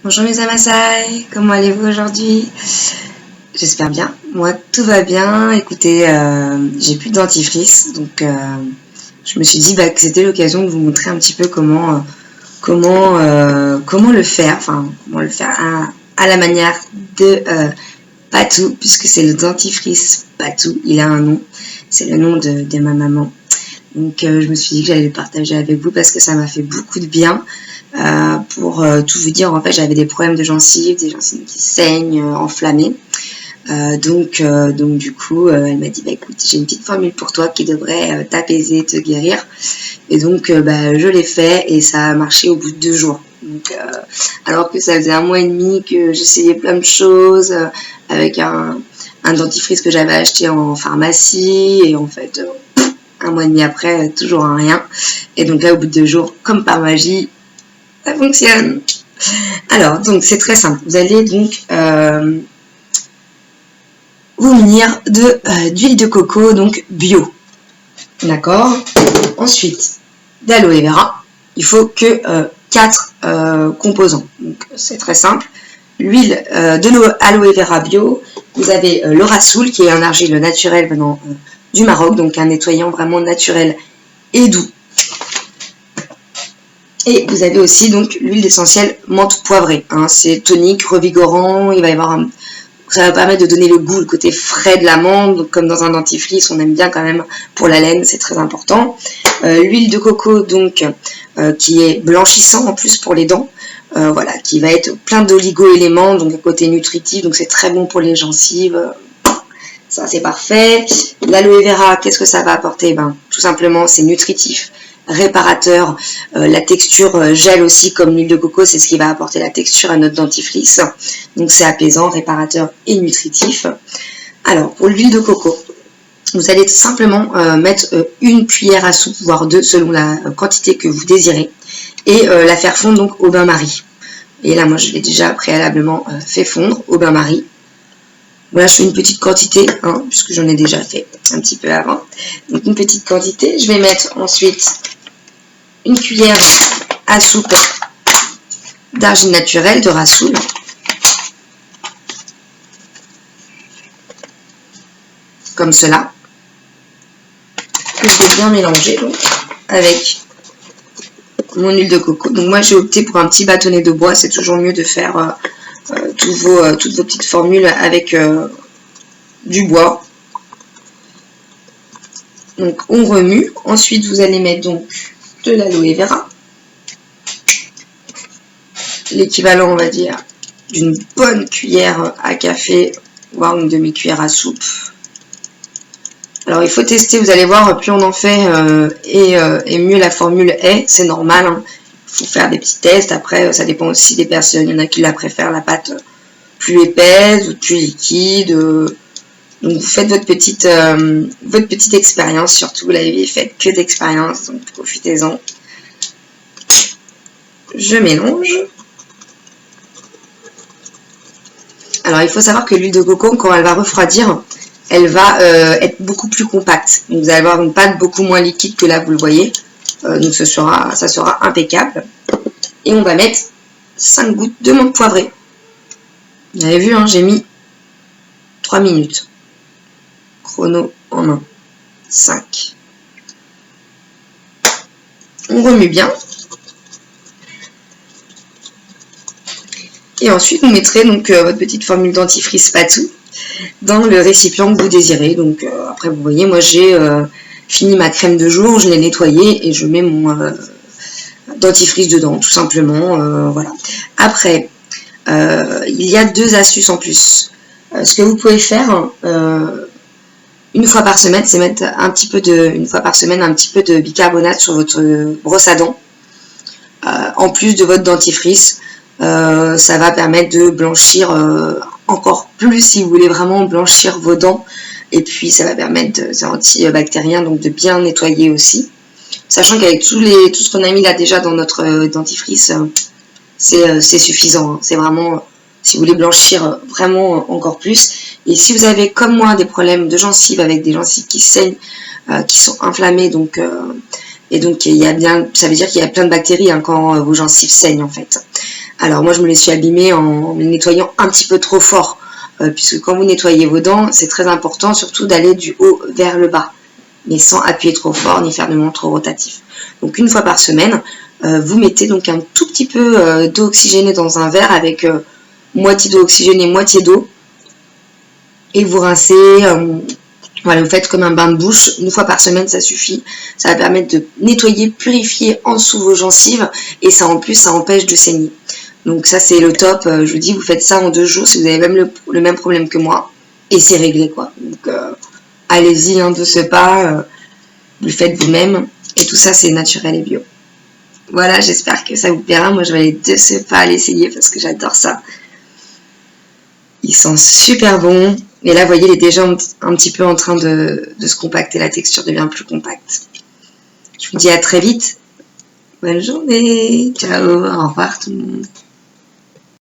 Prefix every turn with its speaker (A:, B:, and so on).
A: Bonjour mes Amasai, comment allez-vous aujourd'hui? J'espère bien. Moi tout va bien. Écoutez, j'ai plus de dentifrice, donc je me suis dit que c'était l'occasion de vous montrer un petit peu comment le faire, comment le faire à la manière de Patou, puisque c'est le dentifrice Patou. Il a un nom, c'est le nom de ma maman. Donc je me suis dit que j'allais le partager avec vous parce que ça m'a fait beaucoup de bien. Pour tout vous dire, en fait, j'avais des problèmes de gencives, des gencives qui saignent, enflammées. Donc du coup, elle m'a dit, écoute, j'ai une petite formule pour toi qui devrait t'apaiser, te guérir. Et donc, je l'ai fait et ça a marché au bout de 2 jours. Donc, alors que ça faisait 1 mois et demi que j'essayais plein de choses avec un dentifrice que j'avais acheté en pharmacie et en fait, 1 mois et demi après, toujours rien. Et donc là, au bout de 2 jours, comme par magie, ça fonctionne. Alors, donc c'est très simple. Vous allez donc vous munir d'huile de coco, donc bio. D'accord. Ensuite, d'aloe vera. Il faut que 4 composants. Donc c'est très simple. L'huile de l'aloe vera bio. Vous avez le rassoul, qui est un argile naturel venant du Maroc, donc un nettoyant vraiment naturel et doux. Et vous avez aussi donc l'huile d'essentiel menthe poivrée. C'est tonique, revigorant. Il va y avoir ça va permettre de donner le goût, le côté frais de l'amande. Donc comme dans un dentifrice, on aime bien quand même pour la laine, c'est très important. L'huile de coco donc qui est blanchissant en plus pour les dents. Voilà, qui va être plein d'oligo-éléments, donc le côté nutritif, donc c'est très bon pour les gencives. Ça c'est parfait. L'aloe vera, qu'est-ce que ça va apporter? Tout simplement, c'est nutritif, réparateur, la texture gèle aussi comme l'huile de coco, c'est ce qui va apporter la texture à notre dentifrice. Donc c'est apaisant, réparateur et nutritif. Alors pour l'huile de coco, vous allez simplement mettre 1 cuillère à soupe, voire 2 selon la quantité que vous désirez, et la faire fondre donc au bain-marie. Et là moi je l'ai déjà préalablement fait fondre au bain-marie. Voilà, je fais une petite quantité, puisque j'en ai déjà fait un petit peu avant. Donc une petite quantité. Je vais mettre ensuite 1 cuillère à soupe d'argile naturelle de rassoul. Comme cela. Que je vais bien mélanger donc, avec mon huile de coco. Donc moi j'ai opté pour un petit bâtonnet de bois. C'est toujours mieux de faire toutes vos petites formules avec du bois. Donc on remue. Ensuite vous allez mettre donc de l'aloe vera. L'équivalent, on va dire, d'une bonne cuillère à café, voire une demi-cuillère à soupe. Alors il faut tester, vous allez voir, plus on en fait et mieux la formule est, c'est normal. Il faut faire des petits tests, après ça dépend aussi des personnes, il y en a qui la préfèrent la pâte plus épaisse ou plus liquide. Donc vous faites votre petite expérience, surtout vous l'avez fait que d'expérience, donc profitez-en. Je mélange. Alors il faut savoir que l'huile de coco, quand elle va refroidir, elle va être beaucoup plus compacte. Donc vous allez avoir une pâte beaucoup moins liquide que là, vous le voyez. Donc ça sera impeccable. Et on va mettre 5 gouttes de menthe poivrée. Vous avez vu, j'ai mis 3 minutes. Chrono en main. 5. On remue bien. Et ensuite, vous mettrez donc votre petite formule dentifrice Patou dans le récipient que vous désirez. Donc après, vous voyez, moi j'ai fini ma crème de jour, je l'ai nettoyée et je mets mon dentifrice dedans, tout simplement. Voilà. Après, il y a 2 astuces en plus. Ce que vous pouvez faire une fois par semaine, c'est mettre un petit peu de bicarbonate sur votre brosse à dents, en plus de votre dentifrice. Ça va permettre de blanchir encore plus si vous voulez vraiment blanchir vos dents. Et puis ça va permettre, c'est antibactérien, donc de bien nettoyer aussi. Sachant qu'avec tout ce qu'on a mis là déjà dans notre dentifrice, c'est suffisant. C'est vraiment, si vous voulez blanchir vraiment encore plus. Et si vous avez comme moi des problèmes de gencives, avec des gencives qui saignent, qui sont inflammées, et donc ça veut dire qu'il y a plein de bactéries quand vos gencives saignent en fait. Alors moi je me les suis abîmées en les nettoyant un petit peu trop fort, puisque quand vous nettoyez vos dents, c'est très important surtout d'aller du haut vers le bas, mais sans appuyer trop fort ni faire de mouvements trop rotatifs. Donc une fois par semaine, vous mettez donc un tout petit peu d'eau oxygénée dans un verre avec moitié d'eau oxygénée, moitié d'eau, et vous rincez. Voilà, vous faites comme un bain de bouche, une fois par semaine ça suffit, ça va permettre de nettoyer, purifier en dessous vos gencives, et ça en plus ça empêche de saigner. Donc ça c'est le top, je vous dis vous faites ça en 2 jours si vous avez même le même problème que moi, et c'est réglé quoi. Donc allez-y de ce pas, vous le faites vous-même, et tout ça c'est naturel et bio. Voilà, j'espère que ça vous plaira, moi je vais aller de ce pas l'essayer parce que j'adore ça. Ils sont super bons. Et là, vous voyez, il est déjà un petit peu en train de se compacter. La texture devient plus compacte. Je vous dis à très vite. Bonne journée. Ciao. Au revoir tout le monde.